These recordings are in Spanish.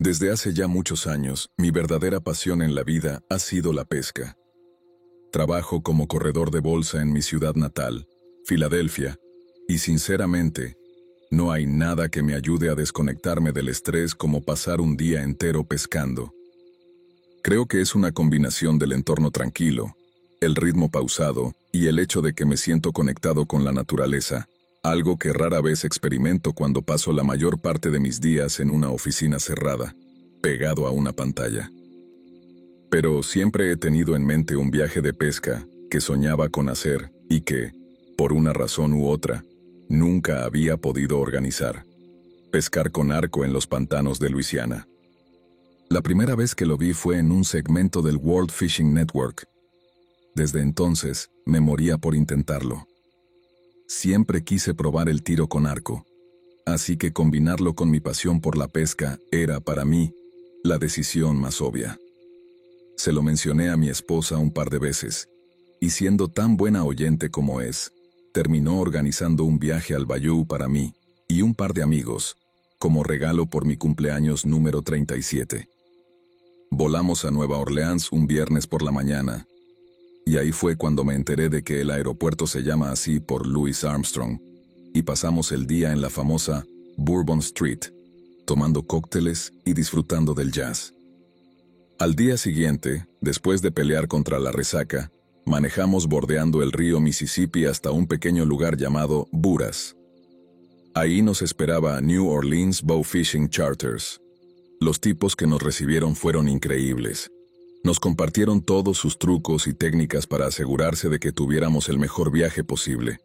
Desde hace ya muchos años, mi verdadera pasión en la vida ha sido la pesca. Trabajo como corredor de bolsa en mi ciudad natal, Filadelfia, y sinceramente, no hay nada que me ayude a desconectarme del estrés como pasar un día entero pescando. Creo que es una combinación del entorno tranquilo, el ritmo pausado y el hecho de que me siento conectado con la naturaleza, algo que rara vez experimento cuando paso la mayor parte de mis días en una oficina cerrada, pegado a una pantalla. Pero siempre he tenido en mente un viaje de pesca que soñaba con hacer y que, por una razón u otra, nunca había podido organizar. Pescar con arco en los pantanos de Luisiana. La primera vez que lo vi fue en un segmento del World Fishing Network. Desde entonces, me moría por intentarlo. Siempre quise probar el tiro con arco, así que combinarlo con mi pasión por la pesca era, para mí, la decisión más obvia. Se lo mencioné a mi esposa un par de veces, y siendo tan buena oyente como es, terminó organizando un viaje al Bayou para mí y un par de amigos, como regalo por mi cumpleaños número 37. Volamos a Nueva Orleans un viernes por la mañana, y ahí fue cuando me enteré de que el aeropuerto se llama así por Louis Armstrong, y pasamos el día en la famosa Bourbon Street, tomando cócteles y disfrutando del jazz. Al día siguiente, después de pelear contra la resaca, manejamos bordeando el río Mississippi hasta un pequeño lugar llamado Buras. Ahí nos esperaba New Orleans Bow Fishing Charters. Los tipos que nos recibieron fueron increíbles. Nos compartieron todos sus trucos y técnicas para asegurarse de que tuviéramos el mejor viaje posible.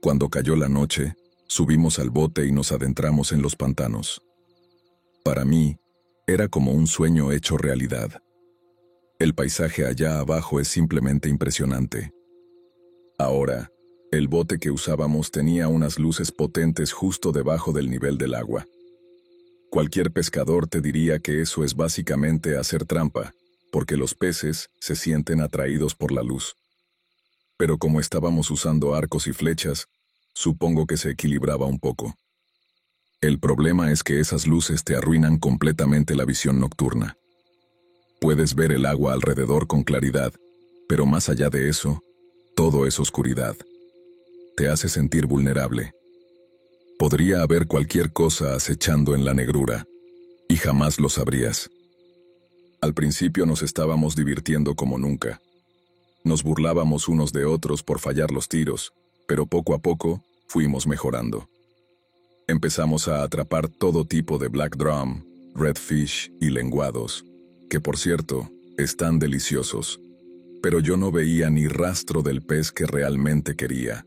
Cuando cayó la noche, subimos al bote y nos adentramos en los pantanos. Para mí, era como un sueño hecho realidad. El paisaje allá abajo es simplemente impresionante. Ahora, el bote que usábamos tenía unas luces potentes justo debajo del nivel del agua. Cualquier pescador te diría que eso es básicamente hacer trampa, porque los peces se sienten atraídos por la luz. Pero como estábamos usando arcos y flechas, supongo que se equilibraba un poco. El problema es que esas luces te arruinan completamente la visión nocturna. Puedes ver el agua alrededor con claridad, pero más allá de eso, todo es oscuridad. Te hace sentir vulnerable. Podría haber cualquier cosa acechando en la negrura, y jamás lo sabrías. Al principio nos estábamos divirtiendo como nunca. Nos burlábamos unos de otros por fallar los tiros, pero poco a poco fuimos mejorando. Empezamos a atrapar todo tipo de black drum, redfish y lenguados, que por cierto, están deliciosos. Pero yo no veía ni rastro del pez que realmente quería,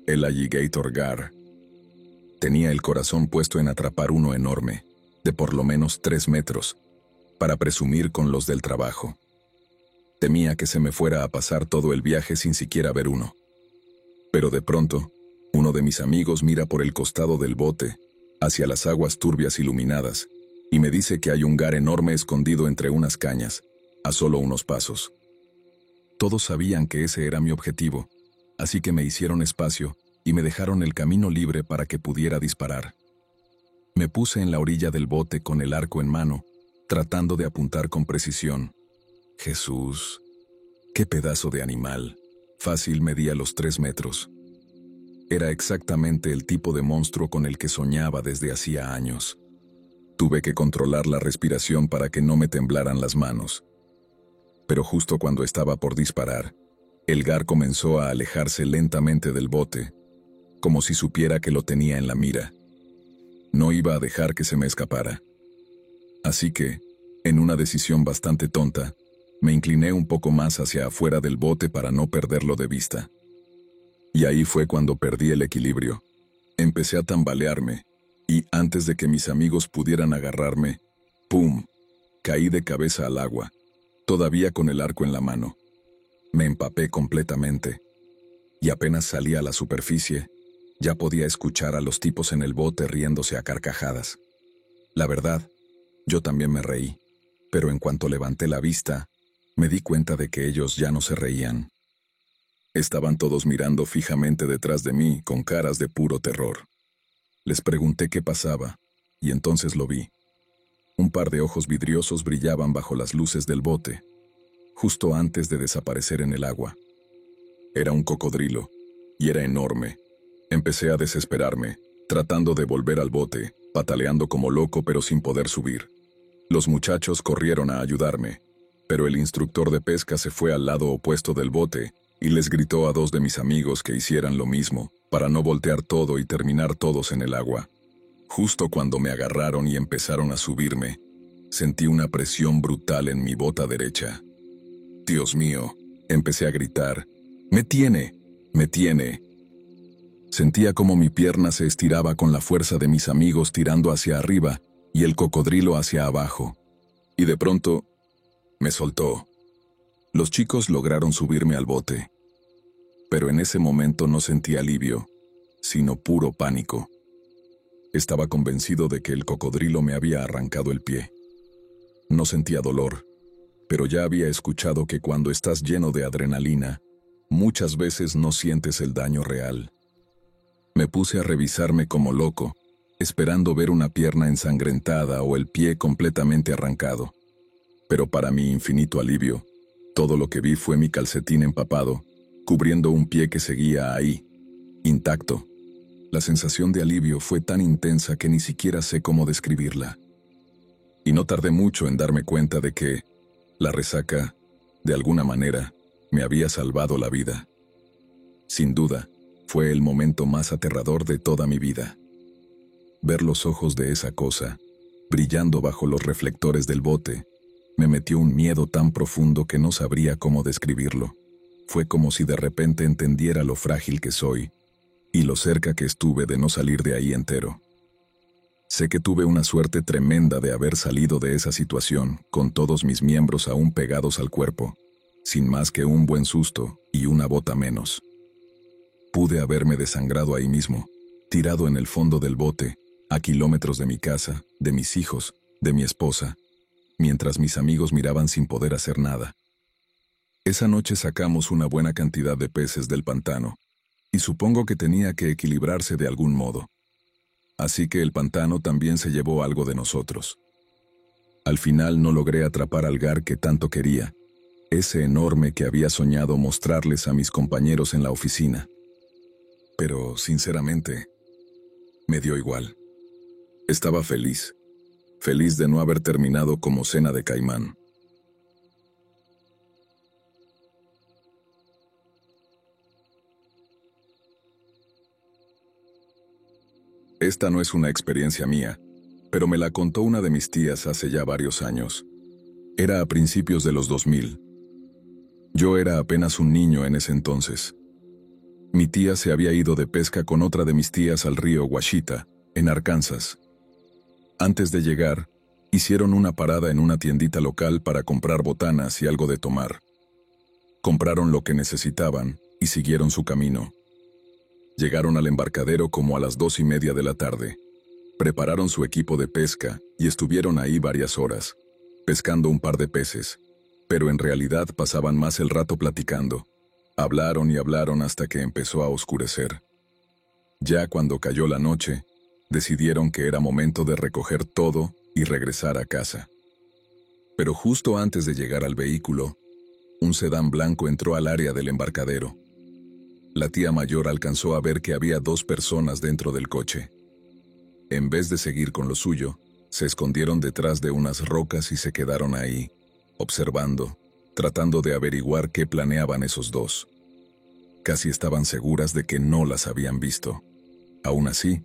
el alligator gar. Tenía el corazón puesto en atrapar uno enorme, de por lo menos 3 metros, para presumir con los del trabajo. Temía que se me fuera a pasar todo el viaje sin siquiera ver uno. Pero de pronto, uno de mis amigos mira por el costado del bote, hacia las aguas turbias iluminadas, y me dice que hay un gar enorme escondido entre unas cañas, a solo unos pasos. Todos sabían que ese era mi objetivo, así que me hicieron espacio y me dejaron el camino libre para que pudiera disparar. Me puse en la orilla del bote con el arco en mano, tratando de apuntar con precisión. Jesús, qué pedazo de animal. Fácil medía los 3 metros. Era exactamente el tipo de monstruo con el que soñaba desde hacía años. Tuve que controlar la respiración para que no me temblaran las manos. Pero justo cuando estaba por disparar, el gar comenzó a alejarse lentamente del bote, como si supiera que lo tenía en la mira. No iba a dejar que se me escapara. Así que, en una decisión bastante tonta, me incliné un poco más hacia afuera del bote para no perderlo de vista. Y ahí fue cuando perdí el equilibrio. Empecé a tambalearme, y antes de que mis amigos pudieran agarrarme, ¡pum!, caí de cabeza al agua, todavía con el arco en la mano. Me empapé completamente, y apenas salí a la superficie, ya podía escuchar a los tipos en el bote riéndose a carcajadas. La verdad, yo también me reí, pero en cuanto levanté la vista, me di cuenta de que ellos ya no se reían. Estaban todos mirando fijamente detrás de mí con caras de puro terror. Les pregunté qué pasaba, y entonces lo vi. Un par de ojos vidriosos brillaban bajo las luces del bote, justo antes de desaparecer en el agua. Era un cocodrilo, y era enorme. Empecé a desesperarme, tratando de volver al bote, pataleando como loco pero sin poder subir. Los muchachos corrieron a ayudarme, pero el instructor de pesca se fue al lado opuesto del bote y les gritó a dos de mis amigos que hicieran lo mismo, para no voltear todo y terminar todos en el agua. Justo cuando me agarraron y empezaron a subirme, sentí una presión brutal en mi bota derecha. Dios mío, empecé a gritar, ¡me tiene! ¡Me tiene! Sentía como mi pierna se estiraba con la fuerza de mis amigos tirando hacia arriba y el cocodrilo hacia abajo. Y de pronto, me soltó. Los chicos lograron subirme al bote. Pero en ese momento no sentí alivio, sino puro pánico. Estaba convencido de que el cocodrilo me había arrancado el pie. No sentía dolor, pero ya había escuchado que cuando estás lleno de adrenalina, muchas veces no sientes el daño real. Me puse a revisarme como loco, esperando ver una pierna ensangrentada o el pie completamente arrancado. Pero para mi infinito alivio, todo lo que vi fue mi calcetín empapado, cubriendo un pie que seguía ahí, intacto. La sensación de alivio fue tan intensa que ni siquiera sé cómo describirla. Y no tardé mucho en darme cuenta de que la resaca, de alguna manera, me había salvado la vida. Sin duda, fue el momento más aterrador de toda mi vida. Ver los ojos de esa cosa, brillando bajo los reflectores del bote, me metió un miedo tan profundo que no sabría cómo describirlo. Fue como si de repente entendiera lo frágil que soy, y lo cerca que estuve de no salir de ahí entero. Sé que tuve una suerte tremenda de haber salido de esa situación, con todos mis miembros aún pegados al cuerpo, sin más que un buen susto y una bota menos. Pude haberme desangrado ahí mismo, tirado en el fondo del bote, a kilómetros de mi casa, de mis hijos, de mi esposa, mientras mis amigos miraban sin poder hacer nada. Esa noche sacamos una buena cantidad de peces del pantano, y supongo que tenía que equilibrarse de algún modo. Así que el pantano también se llevó algo de nosotros. Al final no logré atrapar al gar que tanto quería, ese enorme que había soñado mostrarles a mis compañeros en la oficina. Pero, sinceramente, me dio igual. Estaba feliz de no haber terminado como cena de caimán. Esta no es una experiencia mía, pero me la contó una de mis tías hace ya varios años. Era a principios de los 2000. Yo era apenas un niño en ese entonces. Mi tía se había ido de pesca con otra de mis tías al río Washita, en Arkansas. Antes de llegar, hicieron una parada en una tiendita local para comprar botanas y algo de tomar. Compraron lo que necesitaban y siguieron su camino. Llegaron al embarcadero como a las 2:30 de la tarde. Prepararon su equipo de pesca y estuvieron ahí varias horas, pescando un par de peces, pero en realidad pasaban más el rato platicando. Hablaron y hablaron hasta que empezó a oscurecer. Ya cuando cayó la noche, decidieron que era momento de recoger todo y regresar a casa. Pero justo antes de llegar al vehículo, un sedán blanco entró al área del embarcadero. La tía mayor alcanzó a ver que había 2 personas dentro del coche. En vez de seguir con lo suyo, se escondieron detrás de unas rocas y se quedaron ahí, observando, tratando de averiguar qué planeaban esos 2. Casi estaban seguras de que no las habían visto. Aún así,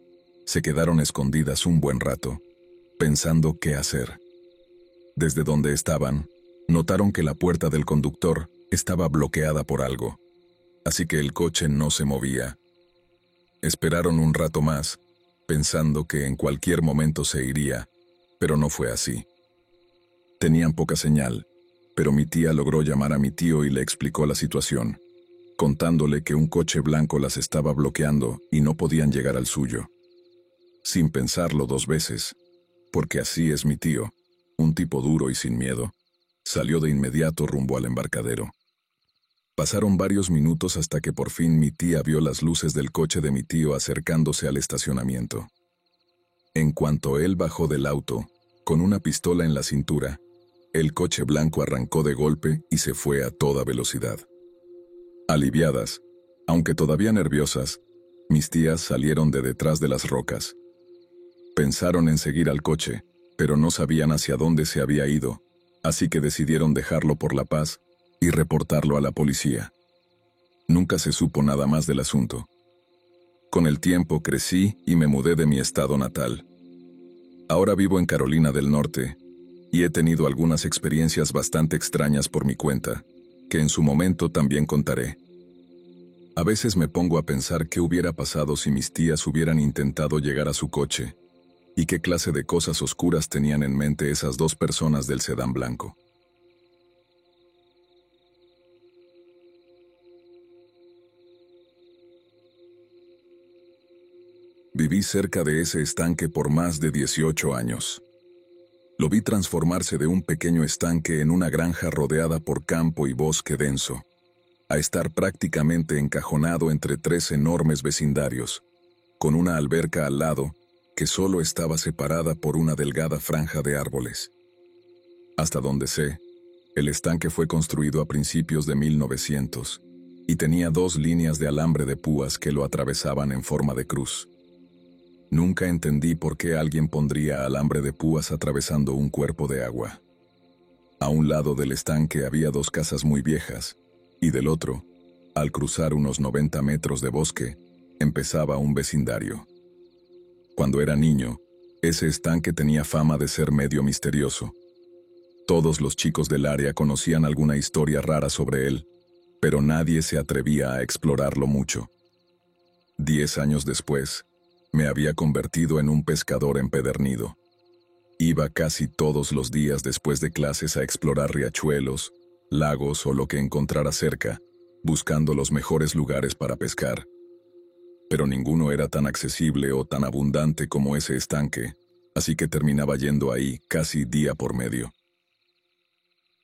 se quedaron escondidas un buen rato, pensando qué hacer. Desde donde estaban, notaron que la puerta del conductor estaba bloqueada por algo, así que el coche no se movía. Esperaron un rato más, pensando que en cualquier momento se iría, pero no fue así. Tenían poca señal, pero mi tía logró llamar a mi tío y le explicó la situación, contándole que un coche blanco las estaba bloqueando y no podían llegar al suyo. Sin pensarlo 2 veces, porque así es mi tío, un tipo duro y sin miedo, salió de inmediato rumbo al embarcadero. Pasaron varios minutos hasta que por fin mi tía vio las luces del coche de mi tío acercándose al estacionamiento. En cuanto él bajó del auto, Con una pistola en la cintura, el coche blanco arrancó de golpe y se fue a toda velocidad. Aliviadas, aunque todavía nerviosas, mis tías salieron de detrás de las rocas. Pensaron en seguir al coche, pero no sabían hacia dónde se había ido, así que decidieron dejarlo por La Paz y reportarlo a la policía. Nunca se supo nada más del asunto. Con el tiempo crecí y me mudé de mi estado natal. Ahora vivo en Carolina del Norte y he tenido algunas experiencias bastante extrañas por mi cuenta, que en su momento también contaré. A veces me pongo a pensar qué hubiera pasado si mis tías hubieran intentado llegar a su coche, y qué clase de cosas oscuras tenían en mente esas dos personas del sedán blanco. Viví cerca de ese estanque por más de 18 años. Lo vi transformarse de un pequeño estanque en una granja rodeada por campo y bosque denso, a estar prácticamente encajonado entre tres enormes vecindarios, con una alberca al lado que solo estaba separada por una delgada franja de árboles. Hasta donde sé, el estanque fue construido a principios de 1900 y tenía 2 líneas de alambre de púas que lo atravesaban en forma de cruz. Nunca entendí por qué alguien pondría alambre de púas atravesando un cuerpo de agua. A un lado del estanque había 2 casas muy viejas, y del otro, al cruzar unos 90 metros de bosque, empezaba un vecindario. Cuando era niño, ese estanque tenía fama de ser medio misterioso. Todos los chicos del área conocían alguna historia rara sobre él, pero nadie se atrevía a explorarlo mucho. 10 años después, me había convertido en un pescador empedernido. Iba casi todos los días después de clases a explorar riachuelos, lagos o lo que encontrara cerca, buscando los mejores lugares para pescar. Pero ninguno era tan accesible o tan abundante como ese estanque, así que terminaba yendo ahí casi día por medio.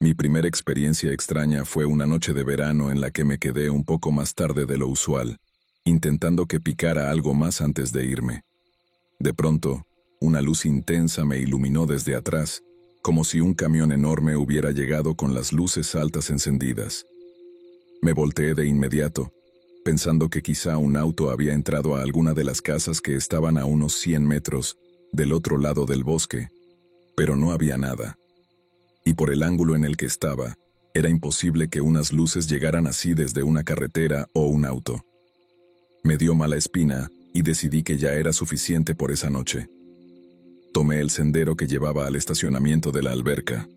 Mi primera experiencia extraña fue una noche de verano en la que me quedé un poco más tarde de lo usual, intentando que picara algo más antes de irme. De pronto, una luz intensa me iluminó desde atrás, como si un camión enorme hubiera llegado con las luces altas encendidas. Me volteé de inmediato, pensando que quizá un auto había entrado a alguna de las casas que estaban a unos 100 metros del otro lado del bosque, pero no había nada. Y por el ángulo en el que estaba, era imposible que unas luces llegaran así desde una carretera o un auto. Me dio mala espina y decidí que ya era suficiente por esa noche. Tomé el sendero que llevaba al estacionamiento de la alberca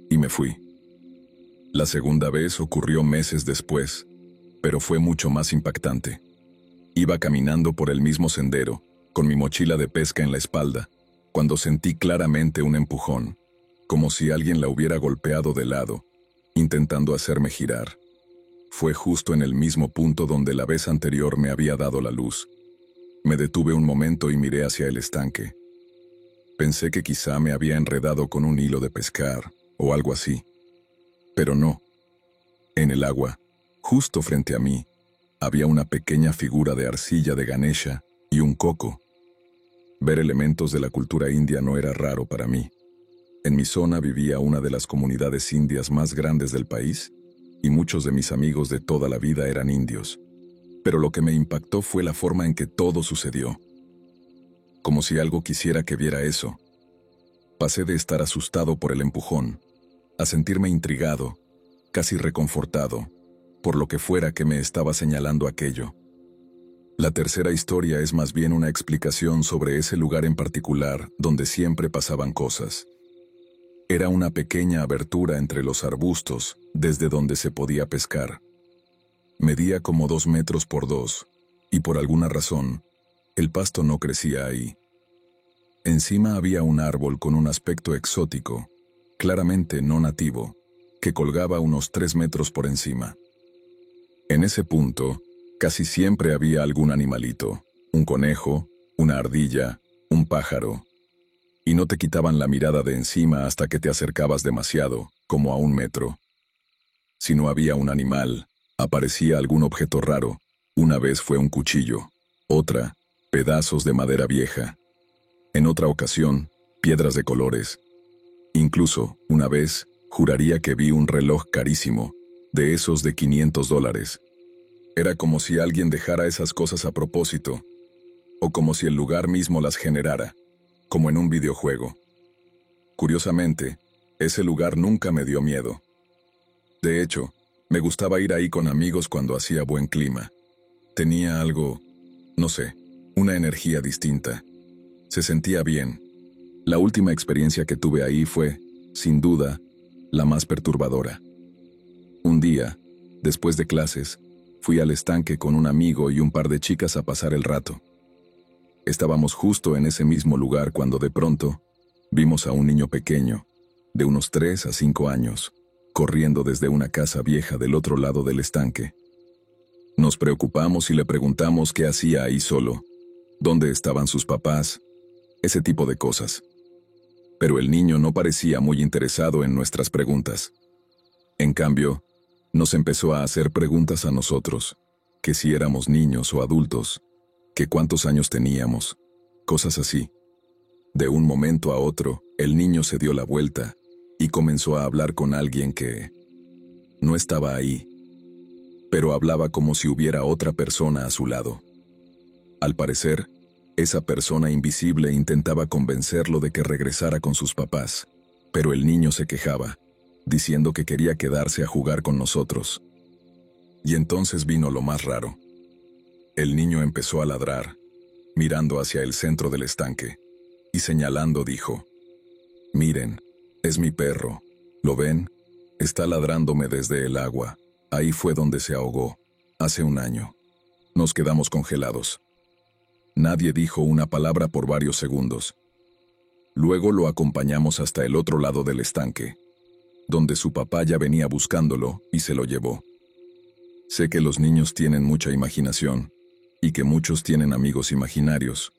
y me fui. La segunda vez ocurrió meses después, pero fue mucho más impactante. Iba caminando por el mismo sendero, con mi mochila de pesca en la espalda, cuando sentí claramente un empujón, como si alguien la hubiera golpeado de lado, intentando hacerme girar. Fue justo en el mismo punto donde la vez anterior me había dado la luz. Me detuve un momento y miré hacia el estanque. Pensé que quizá me había enredado con un hilo de pescar, o algo así. Pero no. En el agua, justo frente a mí, había una pequeña figura de arcilla de Ganesha y un coco. Ver elementos de la cultura india no era raro para mí. En mi zona vivía una de las comunidades indias más grandes del país, y muchos de mis amigos de toda la vida eran indios. Pero lo que me impactó fue la forma en que todo sucedió. Como si algo quisiera que viera eso. Pasé de estar asustado por el empujón, a sentirme intrigado, casi reconfortado, por lo que fuera que me estaba señalando aquello. La tercera historia es más bien una explicación sobre ese lugar en particular donde siempre pasaban cosas. Era una pequeña abertura entre los arbustos, desde donde se podía pescar. Medía como 2 metros por 2, y por alguna razón, el pasto no crecía ahí. Encima había un árbol con un aspecto exótico, claramente no nativo, que colgaba unos 3 metros por encima. En ese punto, casi siempre había algún animalito, un conejo, una ardilla, un pájaro, y no te quitaban la mirada de encima hasta que te acercabas demasiado, como a 1 metro. Si no había un animal, aparecía algún objeto raro. Una vez fue un cuchillo, otra, pedazos de madera vieja. En otra ocasión, piedras de colores, Incluso, una vez, juraría que vi un reloj carísimo, de esos de $500. Era como si alguien dejara esas cosas a propósito, o como si el lugar mismo las generara, como en un videojuego. Curiosamente, ese lugar nunca me dio miedo. De hecho, me gustaba ir ahí con amigos cuando hacía buen clima. Tenía algo, no sé, una energía distinta. Se sentía bien. La última experiencia que tuve ahí fue, sin duda, la más perturbadora. Un día, después de clases, fui al estanque con un amigo y un par de chicas a pasar el rato. Estábamos justo en ese mismo lugar cuando de pronto vimos a un niño pequeño, de unos 3 a 5 años, corriendo desde una casa vieja del otro lado del estanque. Nos preocupamos y le preguntamos qué hacía ahí solo, dónde estaban sus papás, ese tipo de cosas. Pero el niño no parecía muy interesado en nuestras preguntas. En cambio, nos empezó a hacer preguntas a nosotros, que si éramos niños o adultos, que cuántos años teníamos, cosas así. De un momento a otro, el niño se dio la vuelta y comenzó a hablar con alguien que no estaba ahí, pero hablaba como si hubiera otra persona a su lado. Al parecer, esa persona invisible intentaba convencerlo de que regresara con sus papás, pero el niño se quejaba, diciendo que quería quedarse a jugar con nosotros. Y entonces vino lo más raro. El niño empezó a ladrar, mirando hacia el centro del estanque, y señalando dijo: «Miren, es mi perro, ¿lo ven? Está ladrándome desde el agua, ahí fue donde se ahogó, hace un año». Nos quedamos congelados. Nadie dijo una palabra por varios segundos. Luego lo acompañamos hasta el otro lado del estanque, donde su papá ya venía buscándolo y se lo llevó. Sé que los niños tienen mucha imaginación, y que muchos tienen amigos imaginarios,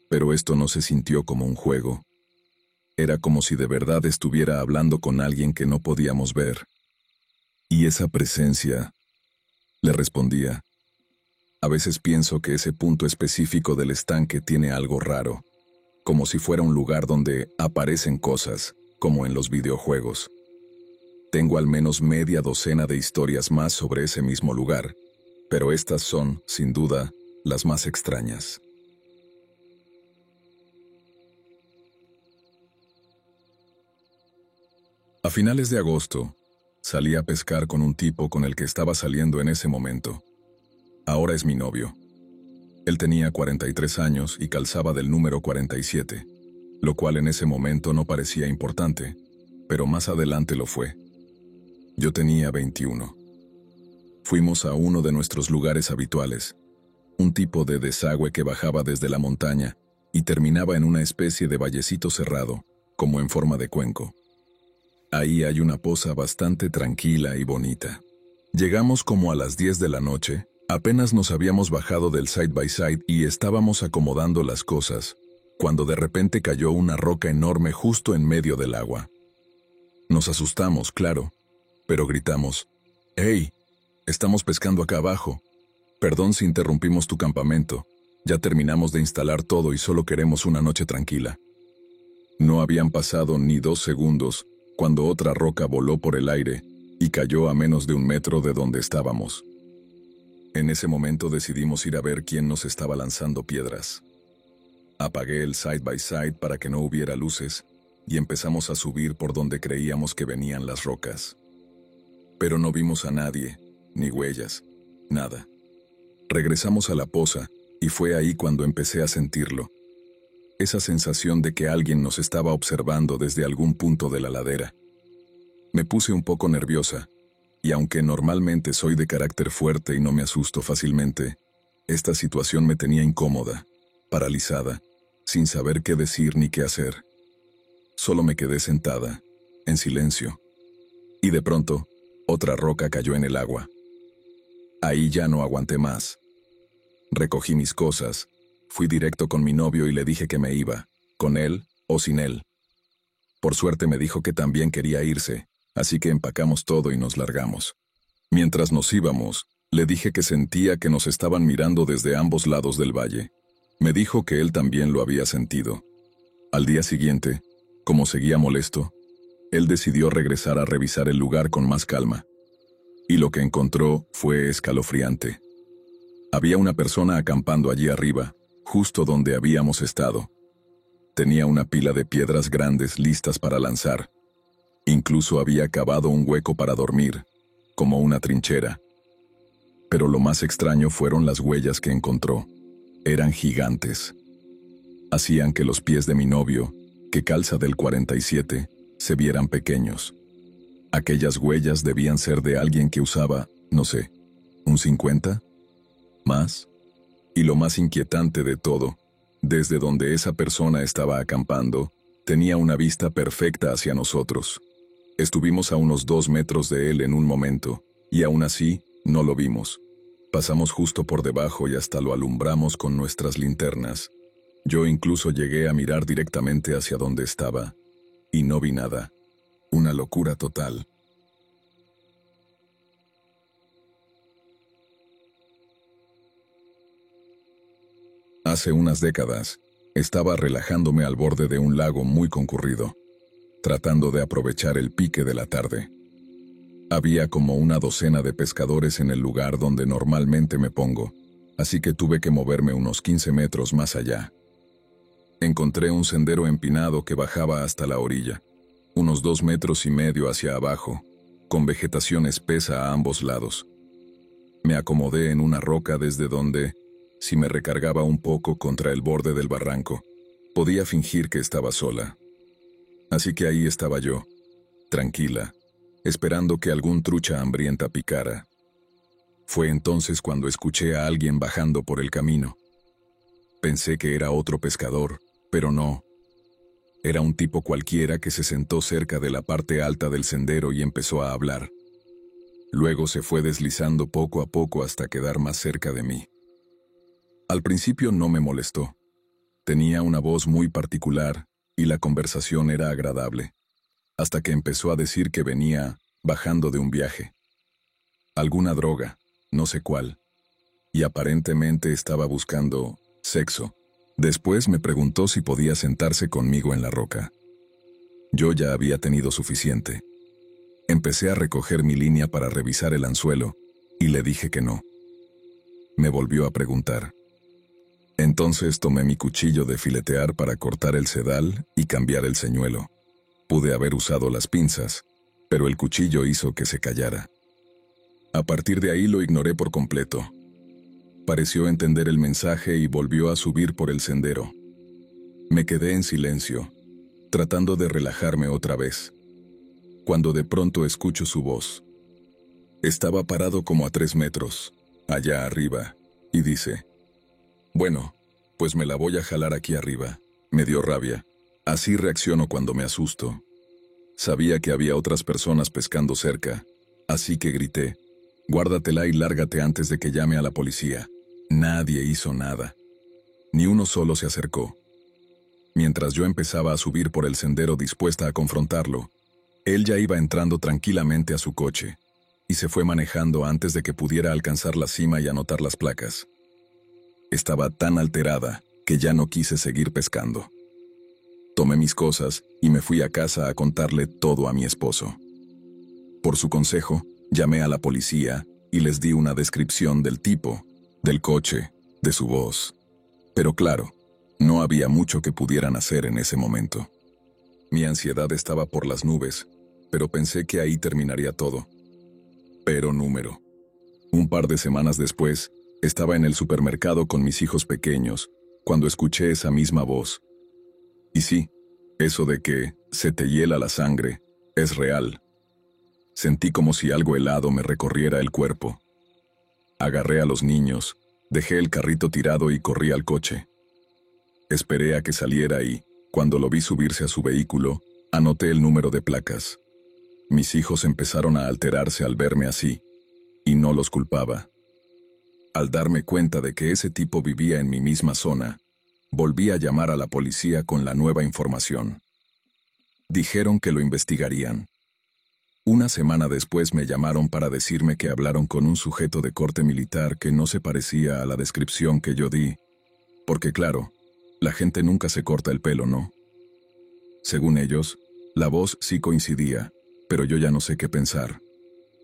pero esto no se sintió como un juego. Era como si de verdad estuviera hablando con alguien que no podíamos ver. Y esa presencia, le respondía. A veces pienso que ese punto específico del estanque tiene algo raro, como si fuera un lugar donde aparecen cosas, como en los videojuegos. Tengo al menos media docena de historias más sobre ese mismo lugar, pero estas son, sin duda, las más extrañas. A finales de agosto, salí a pescar con un tipo con el que estaba saliendo en ese momento. Ahora es mi novio. Él tenía 43 años y calzaba del número 47, lo cual en ese momento no parecía importante, pero más adelante lo fue. Yo tenía 21. Fuimos a uno de nuestros lugares habituales, un tipo de desagüe que bajaba desde la montaña y terminaba en una especie de vallecito cerrado, como en forma de cuenco. Ahí hay una poza bastante tranquila y bonita. Llegamos como a las 10 de la noche, apenas nos habíamos bajado del side by side y estábamos acomodando las cosas, cuando de repente cayó una roca enorme justo en medio del agua. Nos asustamos, claro, pero gritamos: «¡Hey! Estamos pescando acá abajo. Perdón si interrumpimos tu campamento. Ya terminamos de instalar todo y solo queremos una noche tranquila». No habían pasado ni 2 segundos cuando otra roca voló por el aire y cayó a menos de 1 metro de donde estábamos. En ese momento decidimos ir a ver quién nos estaba lanzando piedras. Apagué el side by side para que no hubiera luces y empezamos a subir por donde creíamos que venían las rocas. Pero no vimos a nadie, ni huellas, nada. Regresamos a la poza y fue ahí cuando empecé a sentirlo. Esa sensación de que alguien nos estaba observando desde algún punto de la ladera. Me puse un poco nerviosa, y aunque normalmente soy de carácter fuerte y no me asusto fácilmente, esta situación me tenía incómoda, paralizada, sin saber qué decir ni qué hacer. Solo me quedé sentada, en silencio. Y de pronto, otra roca cayó en el agua. Ahí ya no aguanté más. Recogí mis cosas, fui directo con mi novio y le dije que me iba, con él o sin él. Por suerte me dijo que también quería irse, así que empacamos todo y nos largamos. Mientras nos íbamos, le dije que sentía que nos estaban mirando desde ambos lados del valle. Me dijo que él también lo había sentido. Al día siguiente, como seguía molesto, él decidió regresar a revisar el lugar con más calma. Y lo que encontró fue escalofriante. Había una persona acampando allí arriba, justo donde habíamos estado. Tenía una pila de piedras grandes listas para lanzar. Incluso había cavado un hueco para dormir, como una trinchera. Pero lo más extraño fueron las huellas que encontró. Eran gigantes. Hacían que los pies de mi novio, que calza del 47, se vieran pequeños. Aquellas huellas debían ser de alguien que usaba, no sé, un 50, más. Y lo más inquietante de todo, desde donde esa persona estaba acampando, tenía una vista perfecta hacia nosotros. Estuvimos a unos 2 metros de él en un momento, y aún así, no lo vimos. Pasamos justo por debajo y hasta lo alumbramos con nuestras linternas. Yo incluso llegué a mirar directamente hacia donde estaba, y no vi nada. Una locura total. Hace unas décadas, estaba relajándome al borde de un lago muy concurrido, tratando de aprovechar el pique de la tarde. Había como una docena de pescadores en el lugar donde normalmente me pongo, así que tuve que moverme unos 15 metros más allá. Encontré un sendero empinado que bajaba hasta la orilla, unos 2,5 metros hacia abajo, con vegetación espesa a ambos lados. Me acomodé en una roca desde donde, si me recargaba un poco contra el borde del barranco, podía fingir que estaba sola. Así que ahí estaba yo, tranquila, esperando que algún trucha hambrienta picara. Fue entonces cuando escuché a alguien bajando por el camino. Pensé que era otro pescador, pero no. Era un tipo cualquiera que se sentó cerca de la parte alta del sendero y empezó a hablar. Luego se fue deslizando poco a poco hasta quedar más cerca de mí. Al principio no me molestó. Tenía una voz muy particular y la conversación era agradable, hasta que empezó a decir que venía bajando de un viaje. Alguna droga, no sé cuál, y aparentemente estaba buscando sexo. Después me preguntó si podía sentarse conmigo en la roca. Yo ya había tenido suficiente. Empecé a recoger mi línea para revisar el anzuelo, y le dije que no. Me volvió a preguntar. Entonces tomé mi cuchillo de filetear para cortar el sedal y cambiar el señuelo. Pude haber usado las pinzas, pero el cuchillo hizo que se callara. A partir de ahí lo ignoré por completo. Pareció entender el mensaje y volvió a subir por el sendero. Me quedé en silencio, tratando de relajarme otra vez, cuando de pronto escucho su voz. Estaba parado como a 3 metros, allá arriba, y dice: «Bueno, pues me la voy a jalar aquí arriba». Me dio rabia. Así reacciono cuando me asusto. Sabía que había otras personas pescando cerca, así que grité: «Guárdatela y lárgate antes de que llame a la policía». Nadie hizo nada. Ni uno solo se acercó. Mientras yo empezaba a subir por el sendero dispuesta a confrontarlo, él ya iba entrando tranquilamente a su coche, y se fue manejando antes de que pudiera alcanzar la cima y anotar las placas. Estaba tan alterada que ya no quise seguir pescando. Tomé mis cosas y me fui a casa a contarle todo a mi esposo. Por su consejo, llamé a la policía y les di una descripción del tipo, del coche, de su voz. Pero claro, no había mucho que pudieran hacer en ese momento. Mi ansiedad estaba por las nubes, pero pensé que ahí terminaría todo. Pero número. Un par de semanas después, estaba en el supermercado con mis hijos pequeños, cuando escuché esa misma voz. Y sí, eso de que se te hiela la sangre es real. Sentí como si algo helado me recorriera el cuerpo. Agarré a los niños, dejé el carrito tirado y corrí al coche. Esperé a que saliera y, cuando lo vi subirse a su vehículo, anoté el número de placas. Mis hijos empezaron a alterarse al verme así, y no los culpaba. Al darme cuenta de que ese tipo vivía en mi misma zona, volví a llamar a la policía con la nueva información. Dijeron que lo investigarían. Una semana después me llamaron para decirme que hablaron con un sujeto de corte militar que no se parecía a la descripción que yo di, porque claro, la gente nunca se corta el pelo, ¿no? Según ellos, La voz sí coincidía, pero yo ya no sé qué pensar.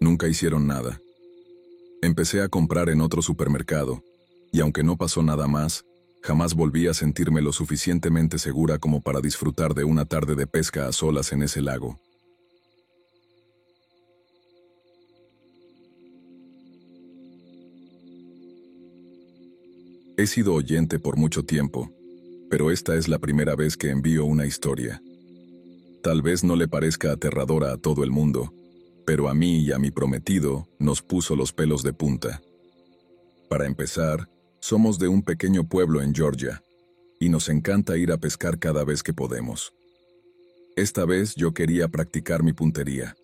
Nunca hicieron nada. Empecé a comprar en otro supermercado, y aunque no pasó nada más, jamás volví a sentirme lo suficientemente segura como para disfrutar de una tarde de pesca a solas en ese lago. He sido oyente por mucho tiempo, pero esta es la primera vez que envío una historia. Tal vez no le parezca aterradora a todo el mundo, pero a mí y a mi prometido nos puso los pelos de punta. Para empezar, somos de un pequeño pueblo en Georgia, y nos encanta ir a pescar cada vez que podemos. Esta vez yo quería practicar mi puntería.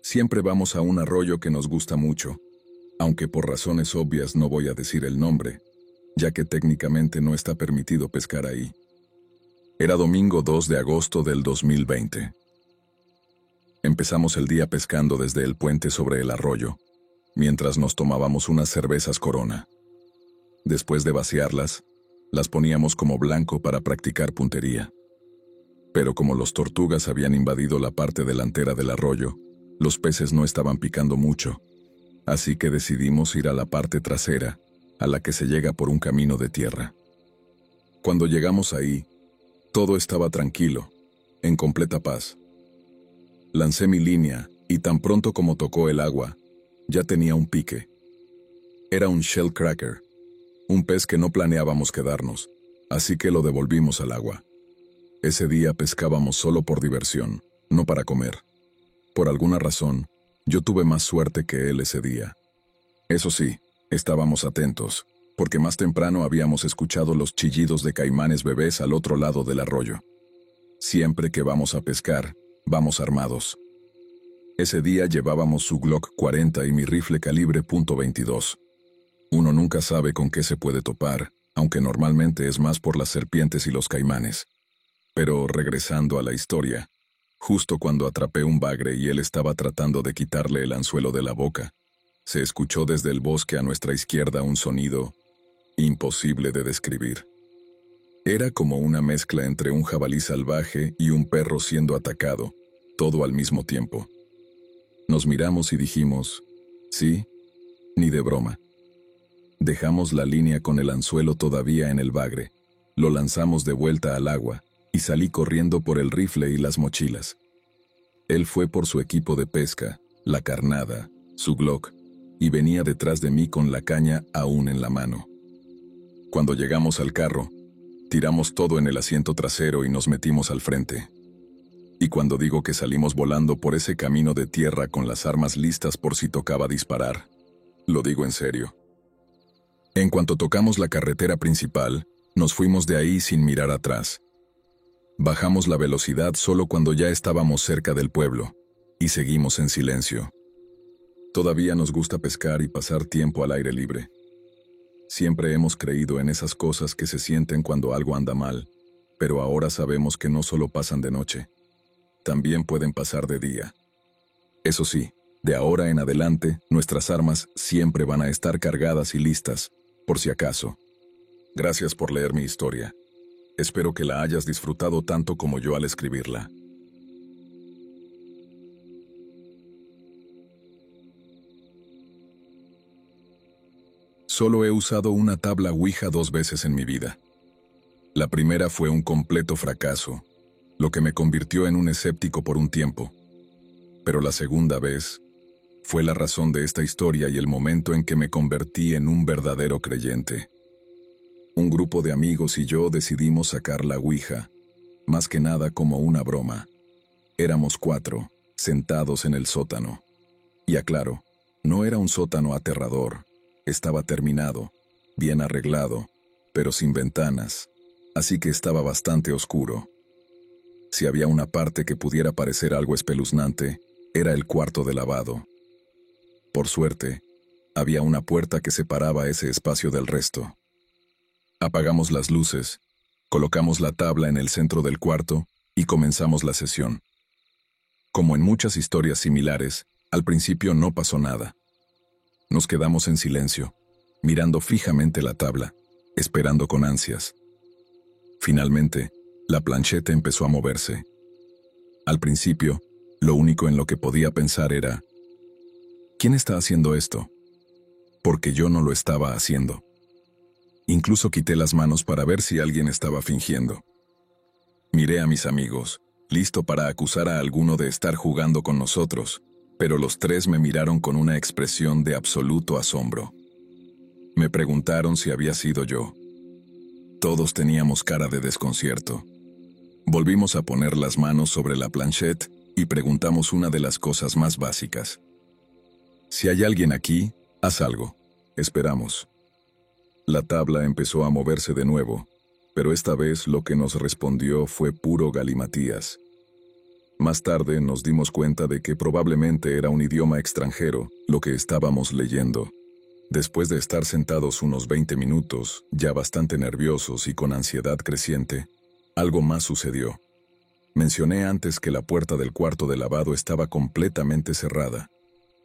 Siempre vamos a un arroyo que nos gusta mucho, aunque por razones obvias no voy a decir el nombre, ya que técnicamente no está permitido pescar ahí. Era domingo 2 de agosto del 2020. Empezamos el día pescando desde el puente sobre el arroyo, mientras nos tomábamos unas cervezas Corona. Después de vaciarlas, las poníamos como blanco para practicar puntería. Pero como los tortugas habían invadido la parte delantera del arroyo, los peces no estaban picando mucho, así que decidimos ir a la parte trasera, a la que se llega por un camino de tierra. Cuando llegamos ahí, todo estaba tranquilo, en completa paz. Lancé mi línea y tan pronto como tocó el agua, ya tenía un pique. Era un shell cracker, un pez que no planeábamos quedarnos, así que lo devolvimos al agua. Ese día pescábamos solo por diversión, no para comer. Por alguna razón, yo tuve más suerte que él ese día. Eso sí, estábamos atentos, porque más temprano habíamos escuchado los chillidos de caimanes bebés al otro lado del arroyo. Siempre que vamos a pescar, vamos armados. Ese día llevábamos su Glock 40 y mi rifle calibre .22. Uno nunca sabe con qué se puede topar, aunque normalmente es más por las serpientes y los caimanes. Pero regresando a la historia, justo cuando atrapé un bagre y él estaba tratando de quitarle el anzuelo de la boca, se escuchó desde el bosque a nuestra izquierda un sonido imposible de describir. Era como una mezcla entre un jabalí salvaje y un perro siendo atacado, todo al mismo tiempo. Nos miramos y dijimos, sí, ni de broma. Dejamos la línea con el anzuelo todavía en el bagre, lo lanzamos de vuelta al agua y salí corriendo por el rifle y las mochilas. Él fue por su equipo de pesca, la carnada, su Glock, y venía detrás de mí con la caña aún en la mano. Cuando llegamos al carro, tiramos todo en el asiento trasero y nos metimos al frente. Y cuando digo que salimos volando por ese camino de tierra con las armas listas por si tocaba disparar, lo digo en serio. En cuanto tocamos la carretera principal, nos fuimos de ahí sin mirar atrás. Bajamos la velocidad solo cuando ya estábamos cerca del pueblo, y seguimos en silencio. Todavía nos gusta pescar y pasar tiempo al aire libre. Siempre hemos creído en esas cosas que se sienten cuando algo anda mal, pero ahora sabemos que no solo pasan de noche, también pueden pasar de día. Eso sí, de ahora en adelante, nuestras armas siempre van a estar cargadas y listas, por si acaso. Gracias por leer mi historia. Espero que la hayas disfrutado tanto como yo al escribirla. Solo he usado una tabla Ouija 2 veces en mi vida. La primera fue un completo fracaso, lo que me convirtió en un escéptico por un tiempo. Pero la segunda vez fue la razón de esta historia y el momento en que me convertí en un verdadero creyente. Un grupo de amigos y yo decidimos sacar la Ouija, más que nada como una broma. Éramos 4, sentados en el sótano. Y aclaro, no era un sótano aterrador. Estaba terminado, bien arreglado, pero sin ventanas, así que estaba bastante oscuro. Si había una parte que pudiera parecer algo espeluznante, era el cuarto de lavado. Por suerte, había una puerta que separaba ese espacio del resto. Apagamos las luces, colocamos la tabla en el centro del cuarto y comenzamos la sesión. Como en muchas historias similares, al principio no pasó nada. Nos quedamos en silencio, mirando fijamente la tabla, esperando con ansias. Finalmente, la plancheta empezó a moverse. Al principio, lo único en lo que podía pensar era, ¿quién está haciendo esto? Porque yo no lo estaba haciendo. Incluso quité las manos para ver si alguien estaba fingiendo. Miré a mis amigos, listo para acusar a alguno de estar jugando con nosotros, pero los tres me miraron con una expresión de absoluto asombro. Me preguntaron si había sido yo. Todos teníamos cara de desconcierto. Volvimos a poner las manos sobre la planchette y preguntamos una de las cosas más básicas. Si hay alguien aquí, haz algo. Esperamos. La tabla empezó a moverse de nuevo, pero esta vez lo que nos respondió fue puro galimatías. Más tarde nos dimos cuenta de que probablemente era un idioma extranjero lo que estábamos leyendo. Después de estar sentados unos 20 minutos, ya bastante nerviosos y con ansiedad creciente, algo más sucedió. Mencioné antes que la puerta del cuarto de lavado estaba completamente cerrada.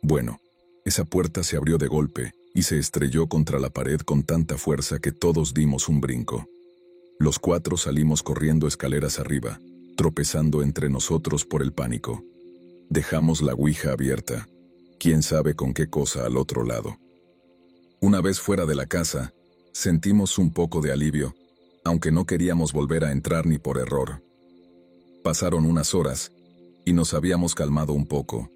Bueno, esa puerta se abrió de golpe y se estrelló contra la pared con tanta fuerza que todos dimos un brinco. Los cuatro salimos corriendo escaleras arriba, tropezando entre nosotros por el pánico. Dejamos la ouija abierta, quién sabe con qué cosa al otro lado. Una vez fuera de la casa, sentimos un poco de alivio, aunque no queríamos volver a entrar ni por error. Pasaron unas horas, y nos habíamos calmado un poco.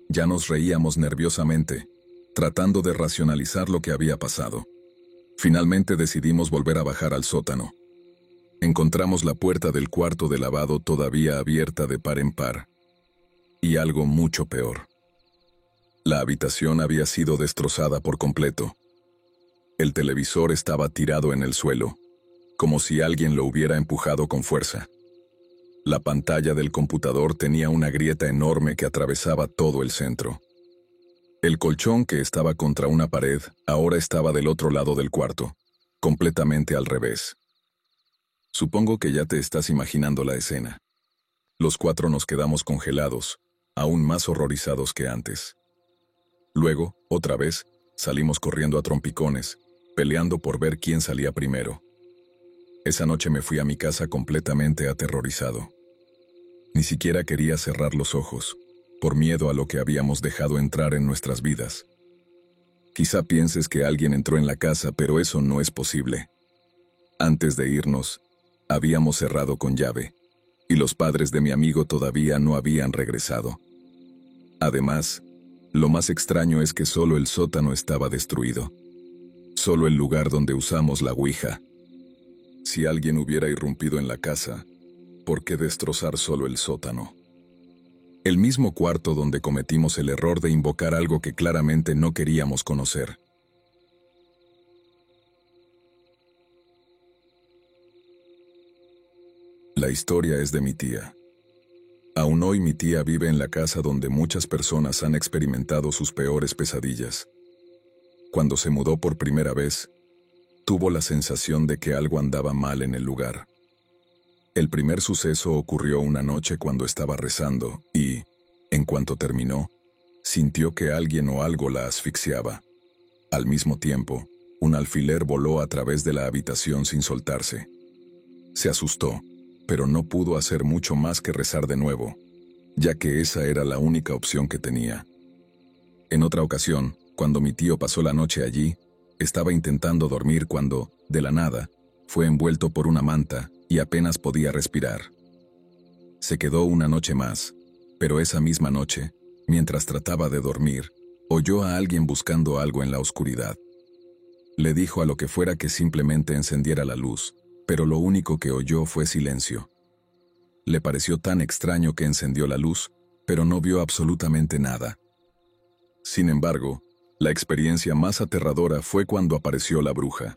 Ya nos reíamos nerviosamente, tratando de racionalizar lo que había pasado. Finalmente decidimos volver a bajar al sótano. Encontramos la puerta del cuarto de lavado todavía abierta de par en par. Y algo mucho peor. La habitación había sido destrozada por completo. El televisor estaba tirado en el suelo, como si alguien lo hubiera empujado con fuerza. La pantalla del computador tenía una grieta enorme que atravesaba todo el centro. El colchón que estaba contra una pared ahora estaba del otro lado del cuarto, completamente al revés. Supongo que ya te estás imaginando la escena. Los cuatro nos quedamos congelados, aún más horrorizados que antes. Luego, otra vez, salimos corriendo a trompicones, peleando por ver quién salía primero. Esa noche me fui a mi casa completamente aterrorizado. Ni siquiera quería cerrar los ojos, por miedo a lo que habíamos dejado entrar en nuestras vidas. Quizá pienses que alguien entró en la casa, pero eso no es posible. Antes de irnos, habíamos cerrado con llave, y los padres de mi amigo todavía no habían regresado. Además, lo más extraño es que solo el sótano estaba destruido. Solo el lugar donde usamos la ouija. Si alguien hubiera irrumpido en la casa, ¿por qué destrozar solo el sótano? El mismo cuarto donde cometimos el error de invocar algo que claramente no queríamos conocer. La historia es de mi tía. Aún hoy mi tía vive en la casa donde muchas personas han experimentado sus peores pesadillas. Cuando se mudó por primera vez, tuvo la sensación de que algo andaba mal en el lugar. El primer suceso ocurrió una noche cuando estaba rezando y, en cuanto terminó, sintió que alguien o algo la asfixiaba. Al mismo tiempo, un alfiler voló a través de la habitación sin soltarse. Se asustó, pero no pudo hacer mucho más que rezar de nuevo, ya que esa era la única opción que tenía. En otra ocasión, cuando mi tío pasó la noche allí, estaba intentando dormir cuando, de la nada, fue envuelto por una manta y apenas podía respirar. Se quedó una noche más, pero esa misma noche, mientras trataba de dormir, oyó a alguien buscando algo en la oscuridad. Le dijo a lo que fuera que simplemente encendiera la luz, pero lo único que oyó fue silencio. Le pareció tan extraño que encendió la luz, pero no vio absolutamente nada. Sin embargo, la experiencia más aterradora fue cuando apareció la bruja.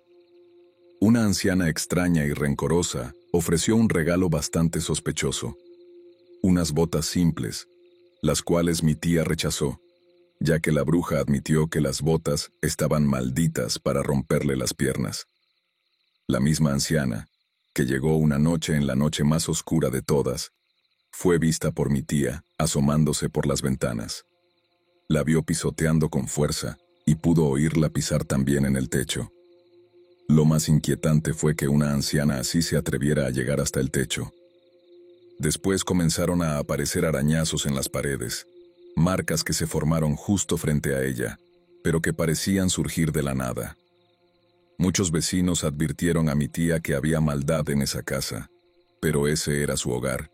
Una anciana extraña y rencorosa ofreció un regalo bastante sospechoso. Unas botas simples, las cuales mi tía rechazó, ya que la bruja admitió que las botas estaban malditas para romperle las piernas. La misma anciana, que llegó una noche en la noche más oscura de todas, fue vista por mi tía asomándose por las ventanas. La vio pisoteando con fuerza y pudo oírla pisar también en el techo. Lo más inquietante fue que una anciana así se atreviera a llegar hasta el techo. Después comenzaron a aparecer arañazos en las paredes, marcas que se formaron justo frente a ella, pero que parecían surgir de la nada. Muchos vecinos advirtieron a mi tía que había maldad en esa casa, pero ese era su hogar,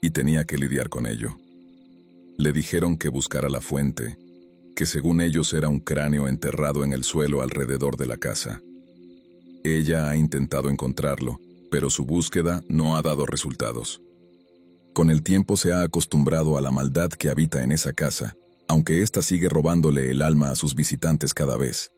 y tenía que lidiar con ello. Le dijeron que buscara la fuente, que según ellos era un cráneo enterrado en el suelo alrededor de la casa. Ella ha intentado encontrarlo, pero su búsqueda no ha dado resultados. Con el tiempo se ha acostumbrado a la maldad que habita en esa casa, aunque ésta sigue robándole el alma a sus visitantes cada vez.